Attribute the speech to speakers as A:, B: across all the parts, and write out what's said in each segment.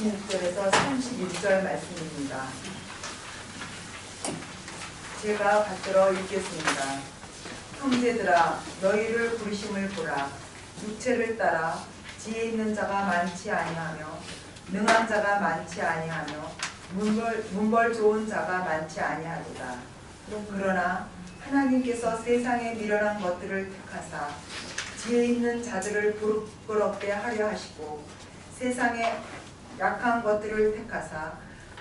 A: 26절에서 31절 말씀입니다. 제가 받들어 읽겠습니다. 형제들아, 너희를 부르심을 보라. 육체를 따라 지혜 있는 자가 많지 아니하며 능한 자가 많지 아니하며 문벌 좋은 자가 많지 아니하도다. 그러나 하나님께서 세상에 미련한 것들을 택하사 지혜 있는 자들을 부끄럽게 하려 하시고 세상에 약한 것들을 택하사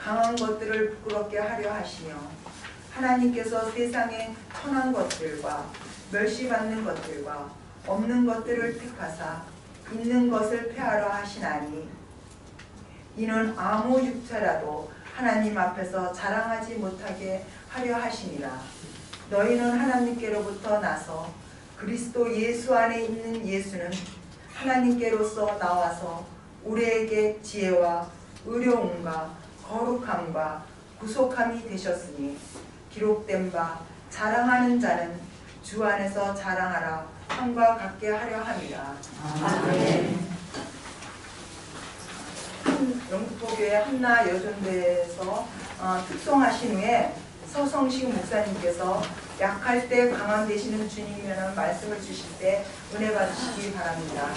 A: 강한 것들을 부끄럽게 하려 하시며 하나님께서 세상에 천한 것들과 멸시받는 것들과 없는 것들을 택하사 있는 것을 폐하려 하시나니 이는 아무 육체라도 하나님 앞에서 자랑하지 못하게 하려 하심이라. 너희는 하나님께로부터 나서 그리스도 예수 안에 있는 예수는 하나님께로서 나와서 우리에게 지혜와 의로움과 거룩함과 구속함이 되셨으니 기록된 바 자랑하는 자는 주 안에서 자랑하라 함과 같게 하려 함이라. 아멘. 영국포교회 한나 여전대에서 특송하신 후에 서성식 목사님께서 약할 때 강함 되시는 주님이라는 말씀을 주실 때 은혜 받으시기 바랍니다.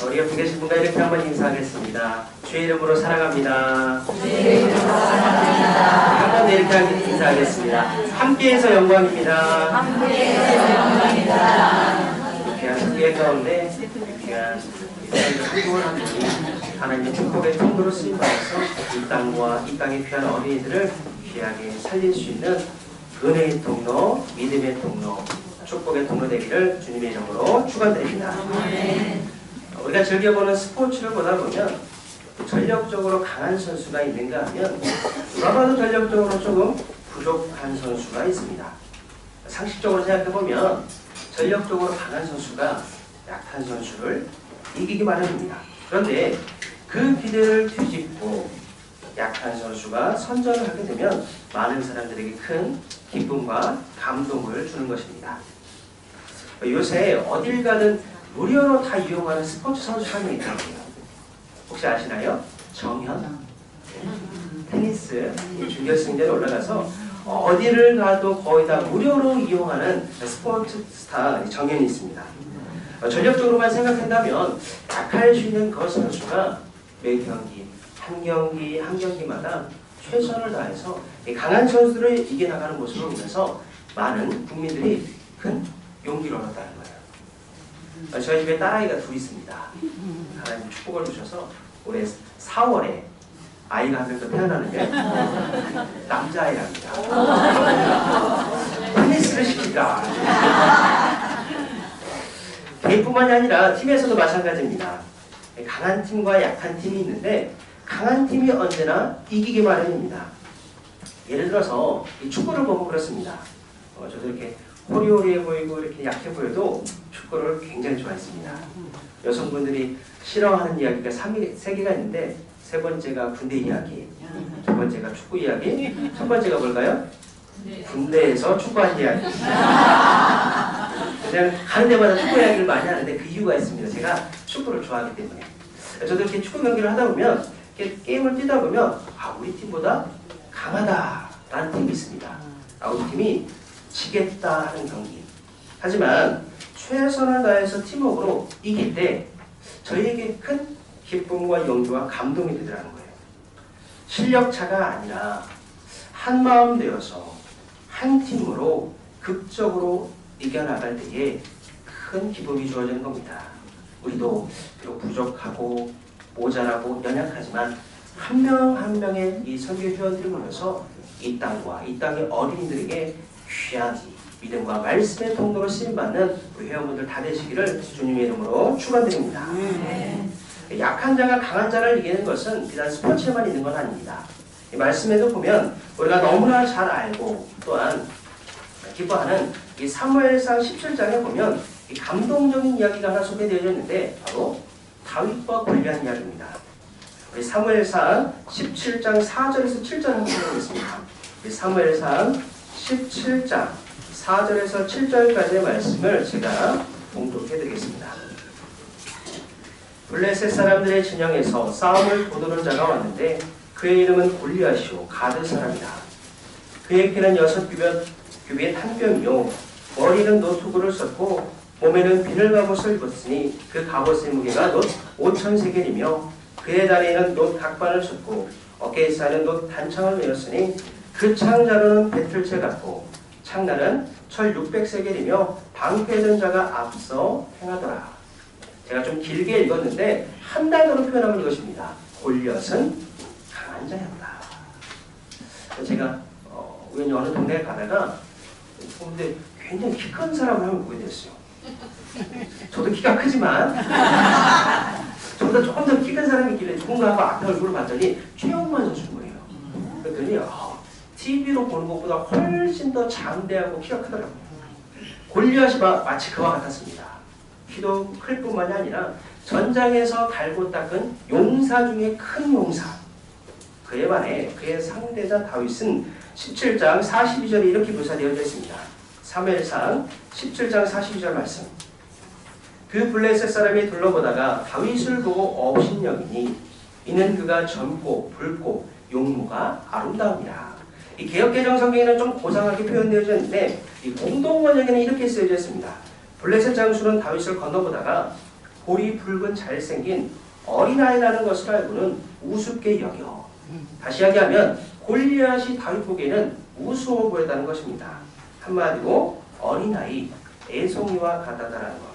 B: 우리 옆에 계신 분과 이렇게 한번 인사하겠습니다. 주의 이름으로 사랑합니다. 한번 더 이렇게 인사하겠습니다. 함께해서 영광입니다. 귀한 성경 가운데 귀한 행복을 하느니 하나님의 축복의 통로로 쓰임받아서 이 땅과 이 땅에 귀한 어린이들을 귀하게 살릴 수 있는 은혜의 통로, 믿음의 통로, 축복의 통로 되기를 주님의 이름으로 축원드립니다. 우리가 즐겨보는 스포츠를 보다 보면 전력적으로 강한 선수가 있는가 하면 누가 봐도 전력적으로 조금 부족한 선수가 있습니다. 상식적으로 생각해보면 전력적으로 강한 선수가 약한 선수를 이기기 마련입니다. 그런데 그 기대를 뒤집고 약한 선수가 선전을 하게 되면 많은 사람들에게 큰 기쁨과 감동을 주는 것입니다. 요새 어딜 가든 무료로 다 이용하는 스포츠 선수 한 명 있더라고요. 혹시 아시나요? 정현? 테니스 준결승전에 올라가서 어디를 가도 거의 다 무료로 이용하는 스포츠 스타 정현이 있습니다. 전력적으로만 생각한다면 약할 수 있는 그 선수가 매 경기, 한 경기마다 최선을 다해서 강한 선수를 이겨나가는 모습을 보면서 많은 국민들이 큰 용기를 얻었다는 거예요. 저희 집에 딸아이가 둘 있습니다. 하나님 축복을 주셔서 올해 4월에 아이가 한 명 더 태어나는데 남자아이랍니다. 테니스를 시키다. 개인뿐만이 아니라 팀에서도 마찬가지입니다. 강한 팀과 약한 팀이 있는데 강한 팀이 언제나 이기기 마련입니다. 예를 들어서 이 축구를 보면 그렇습니다. 저도 이렇게 호리호리해 보이고 이렇게 약해 보여도 축구를 굉장히 좋아했습니다. 여성분들이 싫어하는 이야기가 3개가 있는데 세 번째가 군대 이야기, 두 번째가 축구 이야기, 첫 번째가 뭘까요? 군대에서 축구한 이야기. 그냥 가는 데마다 축구 이야기를 많이 하는데 그 이유가 있습니다. 제가 축구를 좋아하기 때문에. 저도 이렇게 축구 경기를 하다 보면 게임을 뛰다 보면 우리 팀보다 강하다라는 팀이 있습니다. 우리 팀이 지겠다 하는 경기. 하지만 최선을 다해서 팀워크로 이길 때 저희에게 큰 기쁨과 용기와 감동이 되더라는 거예요. 실력 차가 아니라 한 마음 되어서 한 팀으로 극적으로 이겨나갈 때에 큰 기쁨이 주어지는 겁니다. 우리도 비록 부족하고 모자라고 연약하지만 한 명 한 명의 이 선교 회원들을 보면서 이 땅과 이 땅의 어린이들에게 귀한 믿음과 말씀의 통로로 쓰임받는 우리 회원분들 다 되시기를 주님의 이름으로 축원드립니다. 약한 자가 강한 자를 이기는 것은 비단 스포츠에만 있는 건 아닙니다. 이 말씀에도 보면 우리가 너무나 잘 알고 또한 기뻐하는 이 사무엘상 17장에 보면 이 감동적인 이야기가 하나 소개되어 있는데 바로 다윗과 골리앗 이야기입니다. 우리 사무엘상 17장 4절에서 7절 한번 보겠습니다. 우리 사무엘상 17장 4절에서 7절까지의 말씀을 제가 봉독해 드리겠습니다. 블레셋 사람들의 진영에서 싸움을 보도는 자가 왔는데 그의 이름은 골리앗이요 가드 사람이다. 그의 키는 6규빗 한 뼘이요 머리는 노트구를 썼고 몸에는 비늘 갑옷을 입었으니 그 갑옷의 무게가 놋 5,000세겔이며 그의 다리에는 놋 각반을 쳤고 어깨에 쌓이는 놋 단창을 메었으니 그 창자루는 배틀채 같고 창날은 철 600세겔이며 방패든 자가 앞서 행하더라. 제가 좀 길게 읽었는데 한 단어로 표현하면 이것입니다. 골리앗은 강한 자였다. 제가 우연히 어느 동네에 가다가 근데 굉장히 키 큰 사람을 한번 보게 됐어요. 저도 키가 크지만 저보다 조금 더 키 큰 사람이 있길래 누군가가 앞에 얼굴을 봤더니 최영만 선수인 거예요. 그랬더니 TV로 보는 것보다 훨씬 더 장대하고 키가 크더라고요. 골리앗이 마치 그와 같았습니다. 키도 클 뿐만이 아니라 전장에서 갈고 닦은 용사 중에 큰 용사. 그에 반해 그의 상대자 다윗은 17장 42절에 이렇게 묘사되어 있습니다. 사무엘상 17장 42절 말씀. 그 블레셋 사람이 둘러보다가 다윗을 보고 업신여기니 이는 그가 젊고 붉고 용모가 아름다움이라. 이 개역개정 성경에는 좀 고상하게 표현되어 있는데 이 공동번역에는 이렇게 쓰여져 있습니다. 블레셋 장수는 다윗을 건너보다가 볼이 붉은 잘생긴 어린아이라는 것을 알고는 우습게 여겨. 다시 이야기하면 골리앗이 다윗 보기에는 우스워 보였다는 것입니다. 한마디로 어린아이, 애송이와 같다라는 것.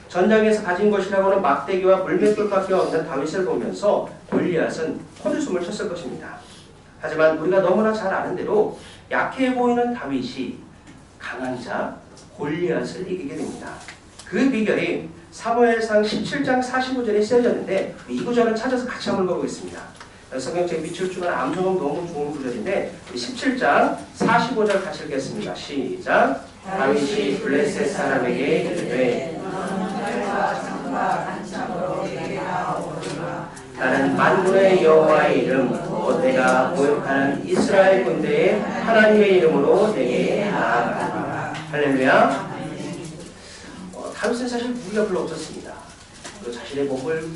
B: 전장에서 가진 것이라고는 막대기와 물맷돌밖에 없는 다윗을 보면서 골리앗은 헛웃음을 쳤을 것입니다. 하지만 우리가 너무나 잘 아는 대로 약해 보이는 다윗이 강한 자 골리앗을 이기게 됩니다. 그 비결이 사무엘상 17장 45절에 쓰여졌는데 이 구절은 찾아서 같이 한번 읽어보겠습니다. 성경책 밑줄 주면 암송은 너무 좋은 구절인데 17장 45절 같이 읽겠습니다. 시작. 다윗이 블레셋 사람에게 이르되 나는 만군의 여호와의 이름 곧 내가 모욕하는 이스라엘 군대의 하나님의 이름으로 내게 나아가라. 할렐루야. 다윗은 사실 무기가 별로 없었습니다. 자신의 몸을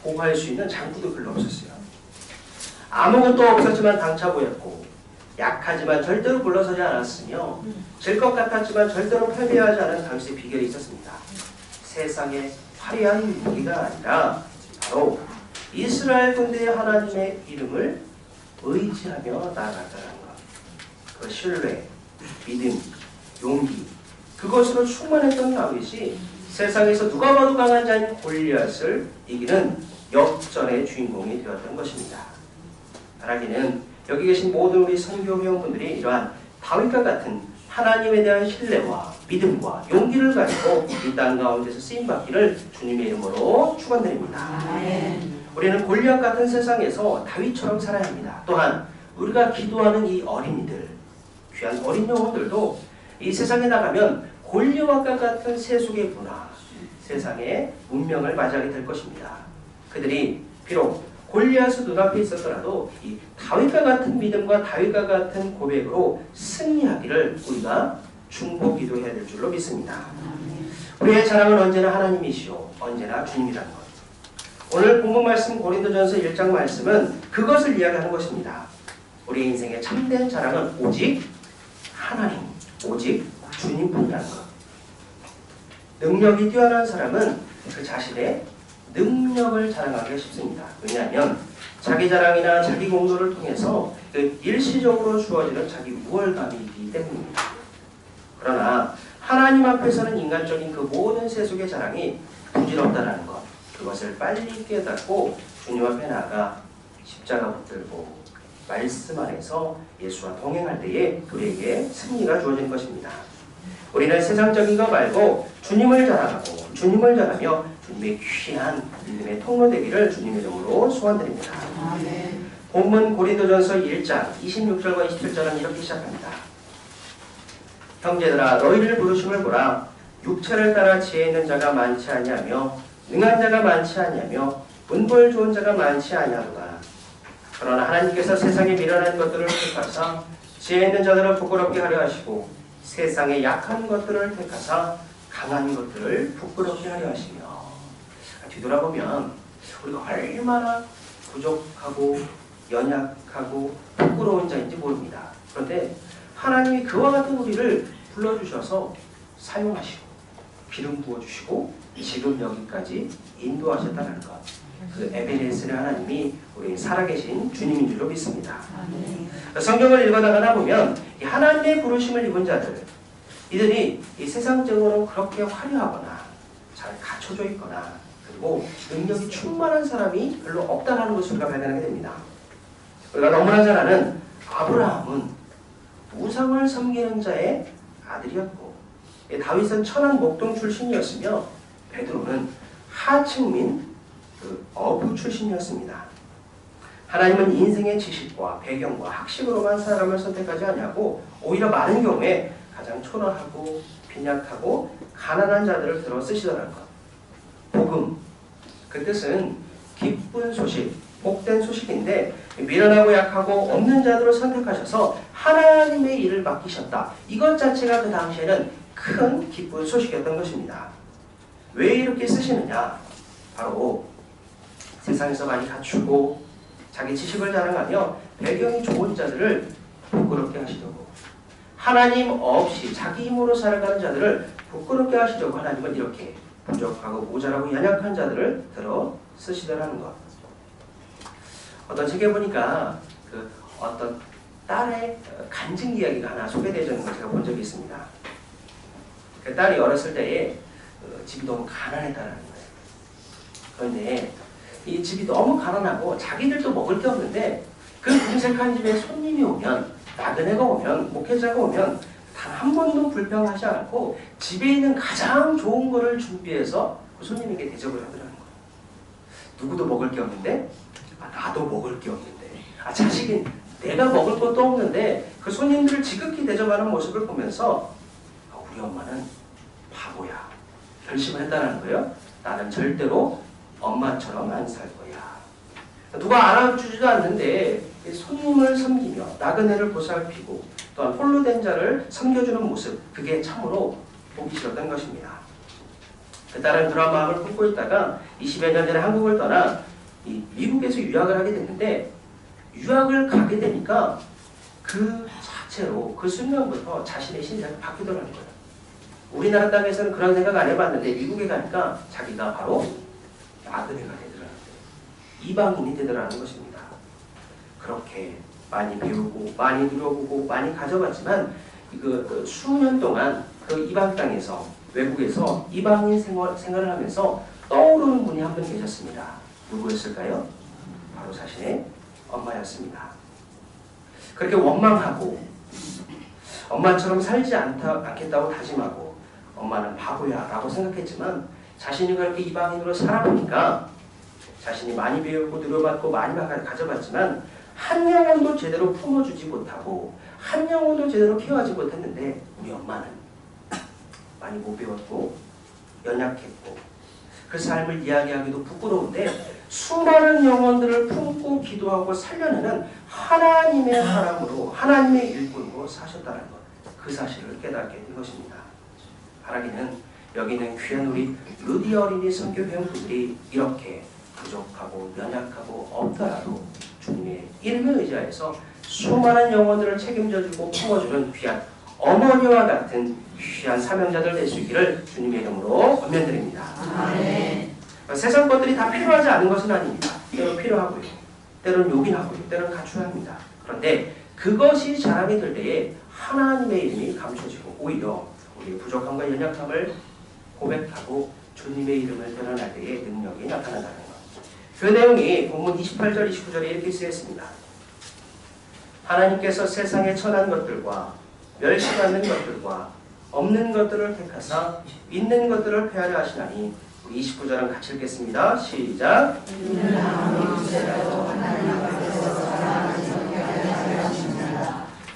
B: 보호할 수 있는 장구도 별로 없었어요. 아무것도 없었지만 당차 보였고 약하지만 절대로 물러서지 않았으며 질 것 같았지만 절대로 패배하지 않은 다윗의 비결이 있었습니다. 세상의 화려한 무기가 아니라 바로 이스라엘 군대의 하나님의 이름을 의지하며 나아갔다는 것. 그 신뢰, 믿음, 용기 그것으로 충만했던 다윗이 세상에서 누가 봐도 강한 자인 골리앗을 이기는 역전의 주인공이 되었던 것입니다. 바라기는 여기 계신 모든 우리 선교 회원분들이 이러한 다윗과 같은 하나님에 대한 신뢰와 믿음과 용기를 가지고 이 땅 가운데서 쓰임받기를 주님의 이름으로 축원드립니다. 우리는 골리앗 같은 세상에서 다윗처럼 살아야 합니다. 또한 우리가 기도하는 이 어린이들, 귀한 어린 영혼들도 이 세상에 나가면 골리앗과 같은 세속의 문화, 세상의 운명을 맞이하게 될 것입니다. 그들이 비록 골리앗이 눈앞에 있었더라도 이 다윗과 같은 믿음과 다윗과 같은 고백으로 승리하기를 우리가 중보 기도해야 될 줄로 믿습니다. 우리의 자랑은 언제나 하나님이시오. 언제나 주님이라는 것. 오늘 본문 말씀 고린도전서 1장 말씀은 그것을 이야기하는 것입니다. 우리 인생의 참된 자랑은 오직 하나님, 오직 주님뿐이라는 것. 능력이 뛰어난 사람은 그 자신의 능력을 자랑하기가 쉽습니다. 왜냐하면 자기 자랑이나 자기 공로를 통해서 그 일시적으로 주어지는 자기 우월감이 있기 때문입니다. 그러나 하나님 앞에서는 인간적인 그 모든 세속의 자랑이 부질없다는 것, 그것을 빨리 깨닫고 주님 앞에 나아가 십자가 붙들고 말씀 안에서 예수와 동행할 때에 우리에게 승리가 주어지는 것입니다. 우리는 세상적인 것 말고 주님을 자랑하고 주님을 자랑하며 주님의 귀한 믿음의 통로 되기를 주님의 이름으로 소원드립니다. 본문 고린도전서 1장 26절과 27절은 이렇게 시작합니다. 형제들아 너희를 부르심을 보라. 육체를 따라 지혜 있는 자가 많지 아니하며 능한 자가 많지 아니하며 문벌 좋은 자가 많지 아니하도다. 그러나 하나님께서 세상에 미련한 것들을 택하사 지혜 있는 자들을 부끄럽게 하려 하시고 세상에 약한 것들을 택하사 강한 것들을 부끄럽게 하려 하시며. 뒤돌아보면 우리가 얼마나 부족하고 연약하고 부끄러운 자인지 모릅니다. 그런데 하나님이 그와 같은 우리를 불러주셔서 사용하시고 기름 부어주시고 지금 여기까지 인도하셨다는 것. 그 에베네스의 하나님이 우리 살아계신 주님인 줄로 믿습니다. 성경을 읽어나가다 보면 이 하나님의 부르심을 입은 자들, 이들이 이 세상적으로 그렇게 화려하거나 잘 갖춰져 있거나 그리고 능력이 충만한 사람이 별로 없다는 것을 우리가 발견하게 됩니다. 우리가 너무나 잘 아는 아브라함은 우상을 섬기는 자의 아들이었고, 다윗은 천한 목동 출신이었으며 베드로는 하층민 어부 출신이었습니다. 하나님은 인생의 지식과 배경과 학식으로만 사람을 선택하지 아니하고 오히려 많은 경우에 가장 초라하고 빈약하고 가난한 자들을 들어 쓰시더라는 것. 복음, 그 뜻은 기쁜 소식, 복된 소식인데 미련하고 약하고 없는 자들을 선택하셔서 하나님의 일을 맡기셨다. 이것 자체가 그 당시에는 큰 기쁜 소식이었던 것입니다. 왜 이렇게 쓰시느냐? 바로 세상에서 많이 갖추고 자기 지식을 자랑하며 배경이 좋은 자들을 부끄럽게 하시려고, 하나님 없이 자기 힘으로 살아가는 자들을 부끄럽게 하시려고 하나님은 이렇게 부족하고 모자라고 연약한 자들을 들어 쓰시더라는 것. 어떤 책에 보니까 그 어떤 딸의 간증 이야기가 하나 소개되어지는 걸 제가 본 적이 있습니다. 그 딸이 어렸을 때에 집이 너무 가난했다는 거예요. 그런데 이 집이 너무 가난하고 자기들도 먹을 게 없는데 그 궁색한 집에 손님이 오면, 나그네가 오면, 목회자가 오면 단 한 번도 불평하지 않고 집에 있는 가장 좋은 거를 준비해서 그 손님에게 대접을 하더라는 거예요. 누구도 먹을 게 없는데 나도 먹을 게 없는데 자식이 내가 먹을 것도 없는데 그 손님들을 지극히 대접하는 모습을 보면서 우리 엄마는 바보야. 결심을 했다는 거예요. 나는 절대로 엄마처럼 안 살 거야. 누가 알아주지도 않는데 손님을 섬기며 나그네를 보살피고 또한 홀로 된 자를 섬겨주는 모습, 그게 참으로 보기 싫었던 것입니다. 그 딸은 그런 마음을 품고 있다가 20여 년 전에 한국을 떠나 미국에서 유학을 하게 됐는데, 유학을 가게 되니까 그 자체로 그 순간부터 자신의 신장이 바뀌더라는 거예요. 우리나라 땅에서는 그런 생각 안 해봤는데 미국에 가니까 자기가 바로 나그네가 되더라는 거예요. 이방인이 되더라는 것입니다. 그렇게 많이 배우고 많이 누려보고 많이 가져봤지만 그 수년 동안 그 이방 땅에서 외국에서 이방인 생활을 하면서 떠오르는 분이 한 분 계셨습니다. 누구였을까요? 바로 자신의 엄마였습니다. 그렇게 원망하고 엄마처럼 살지 않겠다고 다짐하고 엄마는 바보야 라고 생각했지만 자신이 그렇게 이방인으로 살아보니까 자신이 많이 배우고 누려봤고 많이 가져봤지만 한 영혼도 제대로 품어주지 못하고 한 영혼도 제대로 케어하지 못했는데 우리 엄마는 많이 못 배웠고 연약했고 그 삶을 이야기하기도 부끄러운데 수많은 영혼들을 품고 기도하고 살려내는 하나님의 사람으로 하나님의 일꾼으로 사셨다는 것, 그 사실을 깨닫게 된 것입니다. 바라기는 여기 있는 귀한 우리 루디 어린이 선교 회원분들이 이렇게 부족하고 연약하고 없더라도 주님의 이름을 의지하여서 수많은 영혼들을 책임져주고 품어주는 귀한 어머니와 같은 귀한 사명자들 될 수 있기를 주님의 이름으로 권면드립니다. 아멘. 세상 것들이 다 필요하지 않은 것은 아닙니다. 때론 필요하고요. 때론 요긴하고요. 때론 갖춰야 합니다. 그런데 그것이 자랑이 될 때에 하나님의 이름이 감춰지고 오히려 우리의 부족함과 연약함을 고백하고 주님의 이름을 드러날 때의 능력이 나타난다는 것. 그 내용이 본문 28절 29절에 이렇게 쓰였습니다. 하나님께서 세상에 천한 것들과 멸시받는 것들과 없는 것들을 택하사 있는 것들을 폐하려 하시나니, 우리 29절은 같이 읽겠습니다. 시작.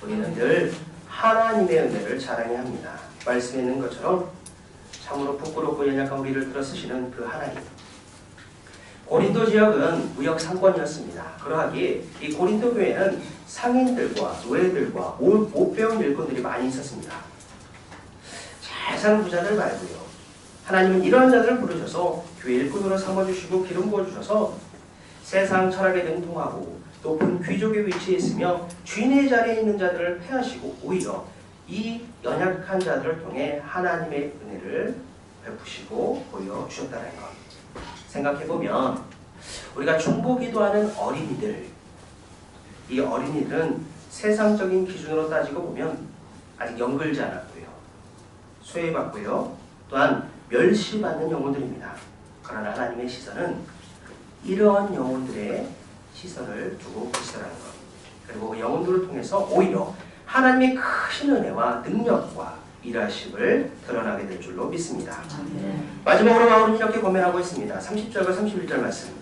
B: 우리는 늘 하나님의 은혜를 자랑해야 합니다. 말씀에 있는 것처럼 참으로 부끄럽고 연약한 우리를 들어쓰시는 그 하나님. 고린도 지역은 무역 상권이었습니다. 그러하기에 이 고린도 교회는 상인들과 노예들과 못 배운 일꾼들이 많이 있었습니다. 잘 사는 부자들 말고요. 하나님은 이러한 자들을 부르셔서 교회 일꾼으로 삼아주시고 기름 부어주셔서 세상 철학에 능통하고 높은 귀족의 위치에 있으며 주인의 자리에 있는 자들을 폐하시고 오히려 이 연약한 자들을 통해 하나님의 은혜를 베푸시고 보여주셨다는 것. 생각해보면 우리가 중보기도 하는 어린이들, 이 어린이들은 세상적인 기준으로 따지고 보면 아직 연글지 않았고요. 소외받고요. 또한 멸시받는 영혼들입니다. 그러나 하나님의 시선은 이러한 영혼들의 시선을 두고 보시라는 것. 그리고 그 영혼들을 통해서 오히려 하나님의 크신 은혜와 능력과 일하심을 드러나게 될 줄로 믿습니다. 마지막으로 바울은 이렇게 고면하고 있습니다. 30절과 31절 말씀.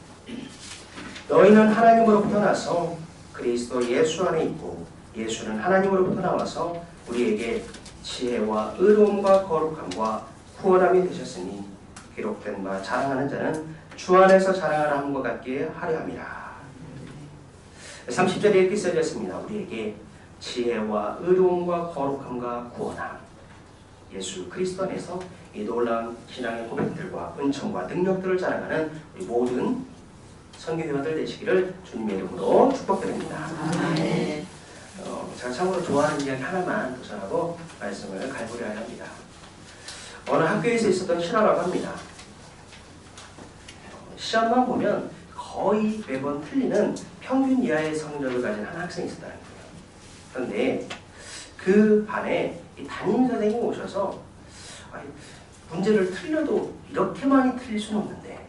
B: 너희는 하나님으로부터 나서 그리스도 예수 안에 있고 예수는 하나님으로부터 나와서 우리에게 지혜와 의로움과 거룩함과 구원함이 되셨으니 기록된 바 자랑하는 자는 주 안에서 자랑하라 함과 같게 하려 함이라. 30절에 이렇게 써졌습니다. 우리에게 지혜와 의로움과 거룩함과 구원함. 예수 그리스도 안에서 이 놀라운 신앙의 고백들과 은총과 능력들을 자랑하는 우리 모든 선교회원들 되시기를 주님의 이름으로 축복드립니다. 제가 참고로 좋아하는 이야기 하나만 도전하고 말씀을 갈구려야 합니다. 어느 학교에서 있었던 실화라고 합니다. 시험만 보면 거의 매번 틀리는 평균 이하의 성적을 가진 한 학생이 있었다는 거예요. 그런데 그 반에 이 담임 선생님이 오셔서 문제를 틀려도 이렇게 많이 틀릴 수는 없는데,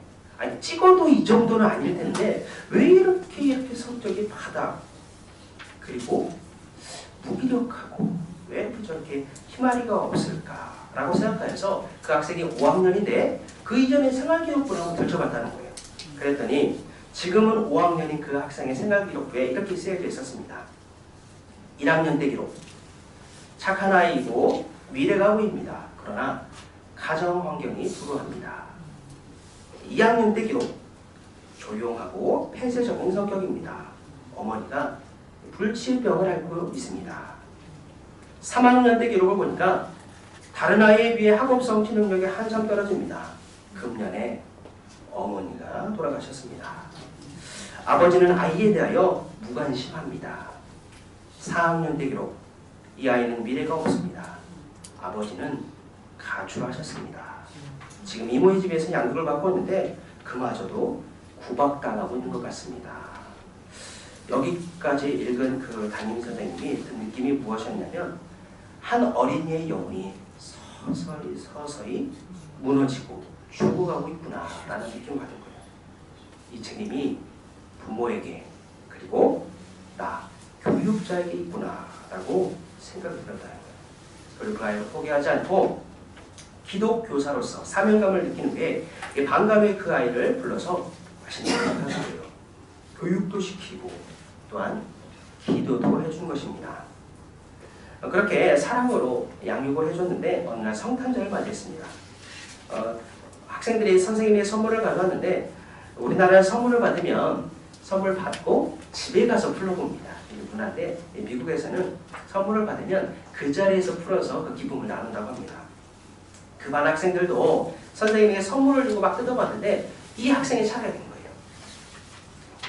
B: 찍어도 이 정도는 아닐 텐데 왜 이렇게 성적이 바닥 그리고 무기력하고 왜 저렇게 희마리가 없을까라고 생각하여서 그 학생이 5학년인데 그 이전에 생활기록부를 한번 들춰봤다는 거예요. 그랬더니 지금은 5학년인 그 학생의 생활기록부에 이렇게 쓰여져 있었습니다. 1학년 때 기록. 착한 아이이고 미래가 보입니다. 그러나 가정 환경이 불우합니다. 2학년 때 기록. 조용하고 폐쇄적인 성격입니다. 어머니가 불치병을 앓고 있습니다. 3학년 때 기록을 보니까 다른 아이에 비해 학업 성취 능력이 한참 떨어집니다. 금년에 어머니가 돌아가셨습니다. 아버지는 아이에 대하여 무관심합니다. 4학년 때 기록. 이 아이는 미래가 없습니다. 아버지는 가출하셨습니다. 지금 이모의 집에서 양육을 받고 있는데 그마저도 구박당하고 있는 것 같습니다. 여기까지 읽은 그 담임 선생님이 든 느낌이 무엇이었냐면 한 어린이의 영혼이 서서히 무너지고 죽어가고 있구나 라는 느낌을 받은 거예요. 이 책임이 부모에게 그리고 나 교육자에게 있구나 라고 생각이 들었다는 거예요. 그리고 그 아이를 포기하지 않고 기독교사로서 사명감을 느끼는 후에 반감의 그 아이를 불러서 맛있는 걸 하는 거예요. 교육도 시키고 또한 기도도 해준 것입니다. 그렇게 사랑으로 양육을 해줬는데 어느 날 성탄절을 맞이했습니다. 학생들이 선생님의 선물을 가져왔는데 우리나라는 선물을 받으면 선물 받고 집에 가서 풀어봅니다. 이 문화인데 미국에서는 선물을 받으면 그 자리에서 풀어서 그 기쁨을 나눈다고 합니다. 그 반 학생들도 선생님에게 선물을 주고 막 뜯어봤는데 이 학생이 차례가 된 거예요.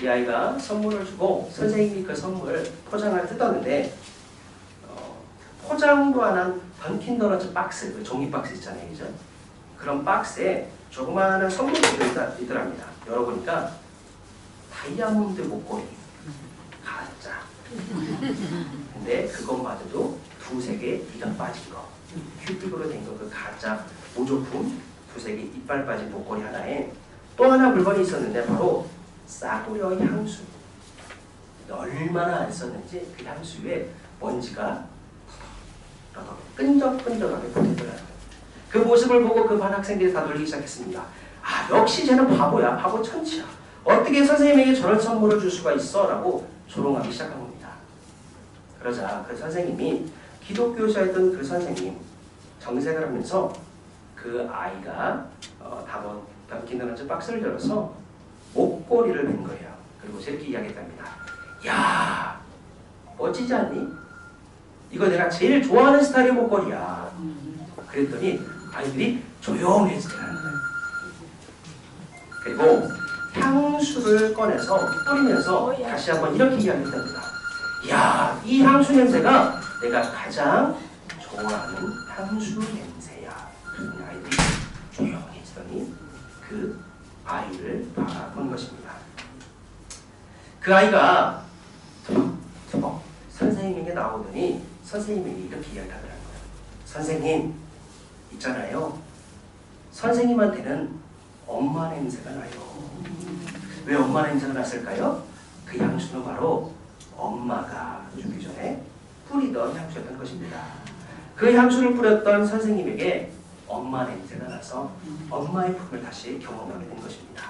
B: 이 아이가 선물을 주고 선생님이 그 선물 포장을 뜯었는데 포장도 안 한 던킨도너츠 박스, 그 종이 박스 있잖아요, 그죠? 그런 박스에 조그마한 선물이 들어있더랍니다. 열어보니까 다이아몬드 목걸이, 가짜. 근데 그것마저도 두세 개 이가 빠진 거, 큐빅으로 된 거, 그 가짜 모조품 두세 개 이빨 빠진 목걸이 하나에 또 하나 물건이 있었는데 바로 싸구려 향수. 얼마나 안 썼는지 그 향수에 먼지가 끈적끈적하게 붙어있더라고요. 그 모습을 보고 그 반 학생들이 다 놀리기 시작했습니다. 아, 역시 쟤는 바보야. 바보 천치야. 어떻게 선생님에게 저런 선물을 줄 수가 있어? 라고 조롱하기 시작한 겁니다. 그러자 그 선생님이 기독교사였던 그 선생님 정색을 하면서 그 아이가 던킨도너츠 박스를 열어서 목걸이를 맨 거예요. 그리고 이렇게 이야기했답니다. 야, 멋지지 않니? 이거 내가 제일 좋아하는 스타일의 목걸이야. 그랬더니 아이들이 조용해지더라는 거예요. 그리고 향수를 꺼내서 뿌리면서 다시 한번 이렇게 이야기했답니다. 야, 이 향수 냄새가 내가 가장 좋아하는 향수 냄새야. 아이들이 조용해지더니 그 아이를 바라본 것입니다. 그 아이가 투벅 선생님에게 나오더니 선생님에게 이렇게 이야기하더라고요. 선생님, 있잖아요. 선생님한테는 엄마 냄새가 나요. 왜 엄마 냄새가 났을까요? 그 향수는 바로 엄마가 죽기 전에 뿌리던 향수였던 것입니다. 그 향수를 뿌렸던 선생님에게 엄마 냄새가 나서 엄마의 품을 다시 경험하게 된 것입니다.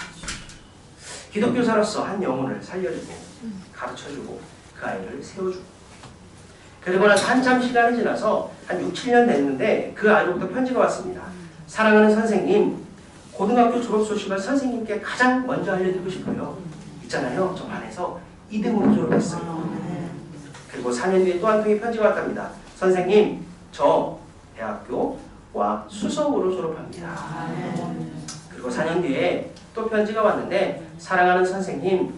B: 기독교사로서 한 영혼을 살려주고 가르쳐주고 그 아이를 세워주고 그리고 나서 한참 시간이 지나서 한 6, 7년 됐는데 그 아이로부터 편지가 왔습니다. 사랑하는 선생님, 고등학교 졸업 소식을 선생님께 가장 먼저 알려드리고 싶어요. 있잖아요. 저 반에서 2등으로 졸업했어요. 그리고 4년 뒤에 또 한 통의 편지가 왔답니다. 선생님, 저 대학교 과 수석으로 졸업합니다. 그리고 4년 뒤에 또 편지가 왔는데 사랑하는 선생님,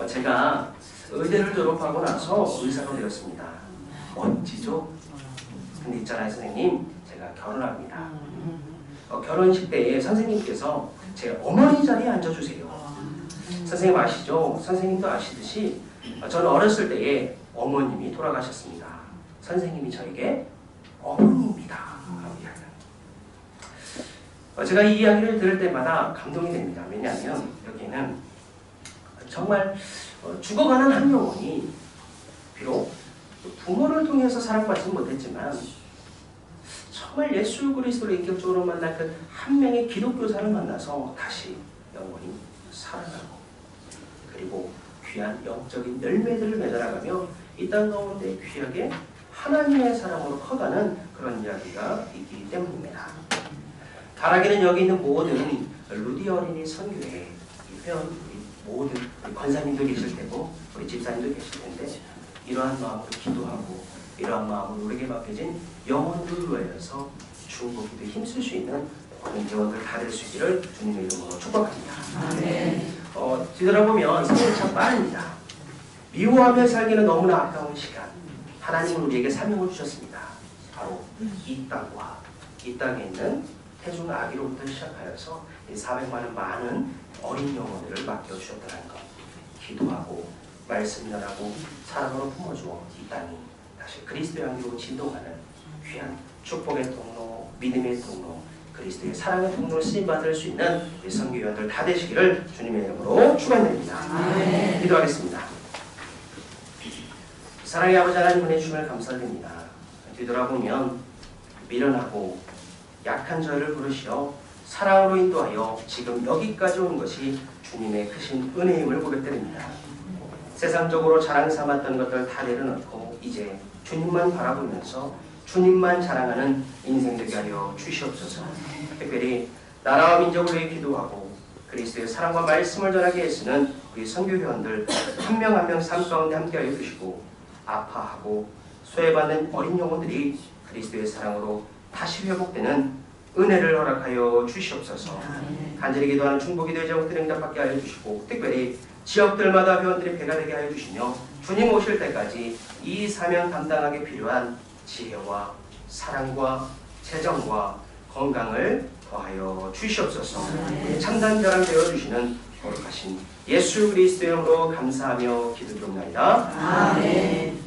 B: 제가 의대를 졸업하고 나서 의사가 되었습니다. 멋지죠? 근데 있잖아요 선생님, 제가 결혼합니다. 결혼식 때에 선생님께서 제 어머니 자리에 앉아주세요. 선생님 아시죠? 선생님도 아시듯이 저는 어렸을 때에 어머님이 돌아가셨습니다. 선생님이 저에게 어머니입니다. 제가 이 이야기를 들을 때마다 감동이 됩니다. 왜냐하면 여기는 정말 죽어가는 한 영혼이 비록 부모를 통해서 사랑받지 못했지만 정말 예수 그리스도를 인격적으로 만날 그 한 명의 기독교사를 만나서 다시 영원히 살아가고 그리고 귀한 영적인 열매들을 맺어나가며 이 땅 가운데 귀하게 하나님의 사랑으로 커가는 그런 이야기가 있기 때문입니다. 바라기는 여기 있는 모든 루디 어린이 선교회 이편 모든 우리 권사님도 계실 테고 우리 집사님도 계실 텐데 이러한 마음으로 기도하고 이러한 마음으로 우리에게 맡겨진 영혼들을 위해서 중보기도 힘쓸 수 있는 모든 대원들 다 될 수 있기를 주님의 이름으로 축복합니다. 뒤돌아보면 세월이 참 빠릅니다. 미워하며 살기는 너무나 아까운 시간. 하나님은 우리에게 사명을 주셨습니다. 바로 이 땅과 이 땅에 있는 태중 아기로부터 시작하여서 400만은 많은 어린 영혼들을 맡겨주셨다는 것. 기도하고 말씀 전하고 사랑으로 품어주어 이 땅이 다시 그리스도의 향기로 진동하는 귀한 축복의 통로, 믿음의 통로, 그리스도의 사랑의 통로로 쓰임받을 수 있는 우리 선교위원들 다 되시기를 주님의 이름으로 축원드립니다. 기도하겠습니다. 사랑의 아버지 하나님 은혜 주심을 감사드립니다. 뒤돌아보면 미련하고 약한 저희를 부르시어 사랑으로 인도하여 지금 여기까지 온 것이 주님의 크신 은혜임을 고백드립니다. 세상적으로 자랑 삼았던 것들 다 내려놓고 이제 주님만 바라보면서 주님만 자랑하는 인생 되게 하여 주시옵소서. 특별히 나라와 민족을 위해 기도하고 그리스도의 사랑과 말씀을 전하게 애쓰는 우리 선교회원들 한 명 한 명 삶 가운데 함께하여 주시고 아파하고 소외받는 어린 영혼들이 그리스도의 사랑으로 다시 회복되는 은혜를 허락하여 주시옵소서. 간절히 기도하는 중보기도의 제목들 응답받게 하여 주시고 특별히 지역들마다 회원들이 배가 되게 하여 주시며 주님 오실 때까지 이 사명 감당하기 필요한 지혜와 사랑과 재정과 건강을 더하여 주시옵소서. 참단 자랑 되어주시는 거룩하신 예수 그리스도의 이름으로 감사하며 기도드립니다. 아멘.